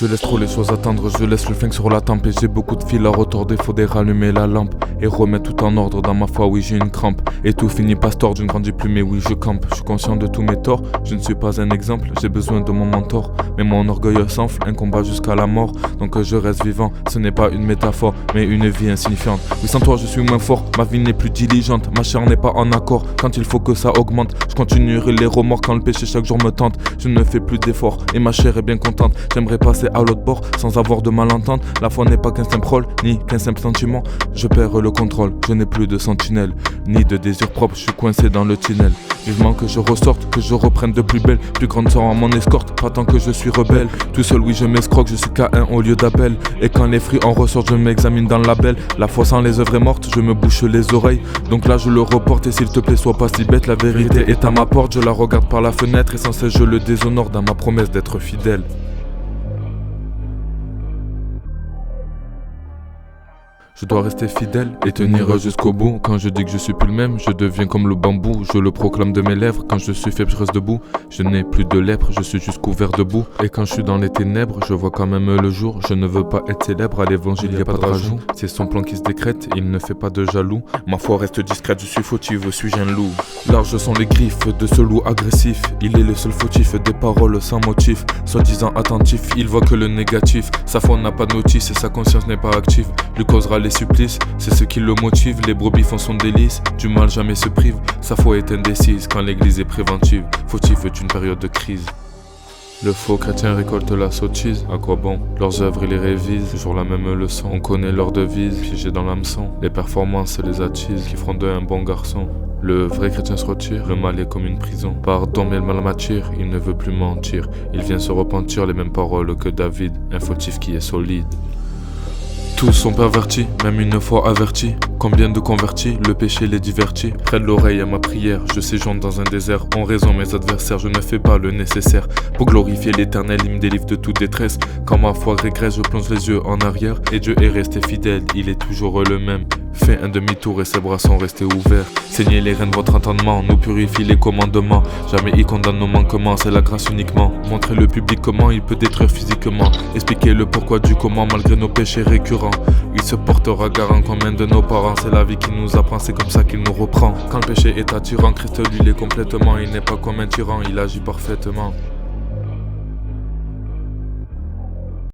Je laisse trop les choses attendre, je laisse le flingue sur la tempe. Et j'ai beaucoup de fil à retorder, faudrait rallumer la lampe et remettre tout en ordre dans ma foi, oui j'ai une crampe. Et tout finit pas tort, je ne grandis plus mais oui je campe. Je suis conscient de tous mes torts, je ne suis pas un exemple, j'ai besoin de mon mentor. Mais mon orgueil s'enfle, un combat jusqu'à la mort. Donc je reste vivant, ce n'est pas une métaphore mais une vie insignifiante. Oui sans toi je suis moins fort, ma vie n'est plus diligente. Ma chair n'est pas en accord, quand il faut que ça augmente. Je continuerai les remords quand le péché chaque jour me tente. Je ne fais plus d'efforts et ma chair est bien contente. J'aimerais passer à l'autre bord sans avoir de malentente. La foi n'est pas qu'un simple rôle, ni qu'un simple sentiment. Je perds le contrôle, je n'ai plus de sentinelle, ni de désir propre, je suis coincé dans le tunnel. Vivement que je ressorte, que je reprenne de plus belle. Plus grande sort en mon escorte, pas tant que je suis rebelle. Tout seul oui je m'escroque, je suis K1 au lieu d'Abel. Et quand les fruits en ressortent, je m'examine dans le label. La foi sans les œuvres est morte, je me bouche les oreilles. Donc là je le reporte et s'il te plaît sois pas si bête. La vérité est à ma porte, je la regarde par la fenêtre. Et sans cesse je le déshonore dans ma promesse d'être fidèle. Je dois rester fidèle et tenir jusqu'au bout. Quand je dis que je suis plus le même, je deviens comme le bambou. Je le proclame de mes lèvres, quand je suis faible je reste debout. Je n'ai plus de lèpre, je suis juste couvert de boue. Et quand je suis dans les ténèbres, je vois quand même le jour. Je ne veux pas être célèbre, à l'évangile y a pas de rajout. C'est son plan qui se décrète, il ne fait pas de jaloux. Ma foi reste discrète, je suis fautive, suis-je un loup? Larges sont les griffes de ce loup agressif. Il est le seul fautif, des paroles sans motif. Soi-disant attentif, il voit que le négatif. Sa foi n'a pas de notice et sa conscience n'est pas active. Lui causera les supplices, c'est ce qui le motive. Les brebis font son délice, du mal jamais se prive. Sa foi est indécise quand l'église est préventive. Fautif est une période de crise. Le faux chrétien récolte la sottise, à quoi bon? Leurs œuvres ils les révisent, toujours la même leçon. On connaît leur devise, piégés dans l'hameçon. Les performances les attisent, qui feront d'eux un bon garçon. Le vrai chrétien se retire, le mal est comme une prison. Pardon mais le mal m'attire, il ne veut plus mentir. Il vient se repentir, les mêmes paroles que David, un fautif qui est solide. Tous sont pervertis, même une fois avertis. Combien de convertis, le péché les divertit. Près de l'oreille à ma prière, je séjourne dans un désert. En raison mes adversaires, je ne fais pas le nécessaire. Pour glorifier l'éternel, il me délivre de toute détresse. Quand ma foi régresse, je plonge les yeux en arrière. Et Dieu est resté fidèle, il est toujours le même. Fait un demi-tour et ses bras sont restés ouverts. Saignez les reins de votre entendement, nous purifie les commandements. Jamais il condamne nos manquements, c'est la grâce uniquement. Montrez le public comment il peut détruire physiquement. Expliquez le pourquoi du comment malgré nos péchés récurrents. Il se portera garant comme un de nos parents. C'est la vie qui nous apprend, c'est comme ça qu'il nous reprend. Quand le péché est attirant, Christ lui l'est complètement. Il n'est pas comme un tyran, il agit parfaitement.